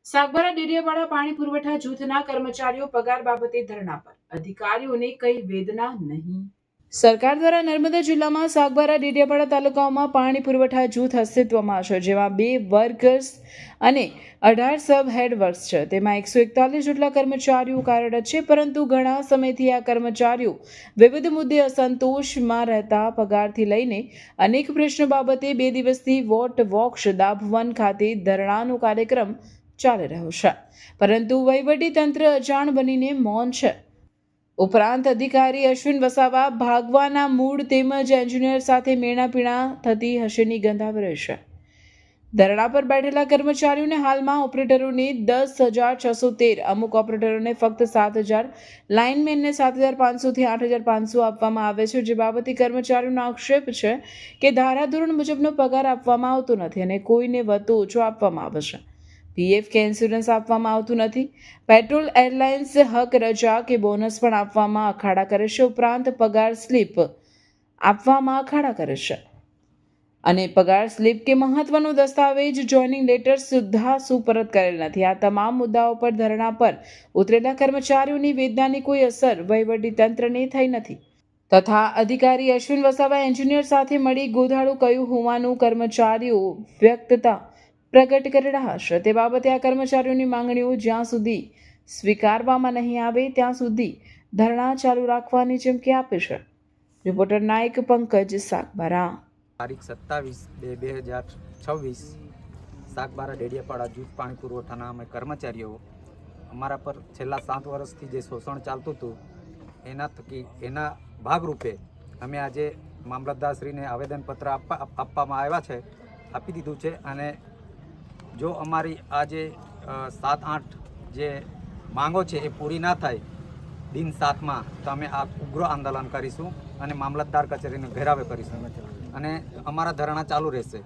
સાગબારા ડેડિયાપાડા પાણી પુરવઠા જૂથના કર્મચારીઓ પગાર બાબતે ધરણા પર, અધિકારીઓને કઈ વેદના નહીં। સરકાર દ્વારા નર્મદા જિલ્લામાં સાગબારા ડેડિયાપાડા તાલુકાઓમાં પાણી પુરવઠા જૂથ અસ્તિત્વમાં છે, જેમાં 2 વર્કર્સ અને 18 સબ હેડ વર્ક્સ છે। તેમાં 141 જેટલા કર્મચારીઓ કાર્યરત છે, પરંતુ ઘણા સમયથી આ કર્મચારીઓ વિવિધ મુદ્દે અસંતોષમાં રહેતા પગારથી લઈને અનેક પ્રશ્નો બાબતે 2 દિવસથી વોટ વોક્સ દાભવન ખાતે ધરણાનો કાર્યક્રમ ચાલી રહ્યો છે, પરંતુ વહીવટી તંત્ર અજાણ બનીને મૌન છે। ઉપરાંત અધિકારી અશ્વિન વસાવા ભાગવાના મૂળ તેમજ એન્જિનિયર સાથે મેણાપીણા થતી હશેની ગંધ આવી રહી છે। ધરણા પર બેઠેલા કર્મચારીઓને હાલમાં ઓપરેટરોને 10,613, અમુક ઓપરેટરોને ફક્ત 7,000, લાઇનમેનને 7,500 થી 8,500 આપવામાં આવે છે, જે બાબતે કર્મચારીઓનો આક્ષેપ છે કે ધારાધોરણ મુજબનો પગાર આપવામાં આવતો નથી અને કોઈને વધુ ઓછો આપવામાં આવે છે। પીએફ કે ઇન્સ્યોરન્સ આપવામાં આવતું નથી। પેટ્રોલ, એરલાઇન્સ હક રજા કે બોનસ પણ આપવામાં અખાડા કરે છે, ઉપરાંત પગાર સ્લીપ આપવામાં અખાડા કરે છે અને પગાર સ્લીપ કે મહત્વનો દસ્તાવેજ જોઇનિંગ લેટર સુદ્ધા સુપરત કરેલ નથી। આ તમામ મુદ્દાઓ પર ધરણા પર ઉતરેલા કર્મચારીઓની વેદનાની કોઈ અસર વહીવટી તંત્રને થઈ નથી તથા અધિકારી અશ્વિન વસાવા એન્જિનિયર સાથે મળી ગોધાડું કહ્યું હોવાનું કર્મચારીઓ વ્યક્તતા પ્રગટ કરી રહ્યા છે। તે બાબતે આ કર્મચારીઓની માંગણીઓ જ્યાં સુધી સ્વીકારવામાં નહીં આવે ત્યાં સુધી ધરણા ચાલુ રાખવાની ચીમકી આપી છે। રિપોર્ટર નાયક પંકજ સાગબારા। તારીખ 27/2/2026 સાગબારા ડેડિયાપાડા જૂથ પાણી પુરવઠાના અમે કર્મચારીઓ અમારા પર છેલ્લા 7 વર્ષથી જે શોષણ ચાલતું હતું એના ભાગરૂપે અમે આજે મામલતદારશ્રીને આવેદનપત્ર આપવામાં આવ્યા છે, આપી દીધું છે અને જો અમારી આ જે 7-8 જે માંગો છે એ પૂરી ના થાય દિન 7માં તો અમે આ ઉગ્ર આંદોલન કરીશું અને મામલતદાર કચેરીને ઘેરાવે કરીશું અને અમારા ધરણા ચાલુ રહેશે।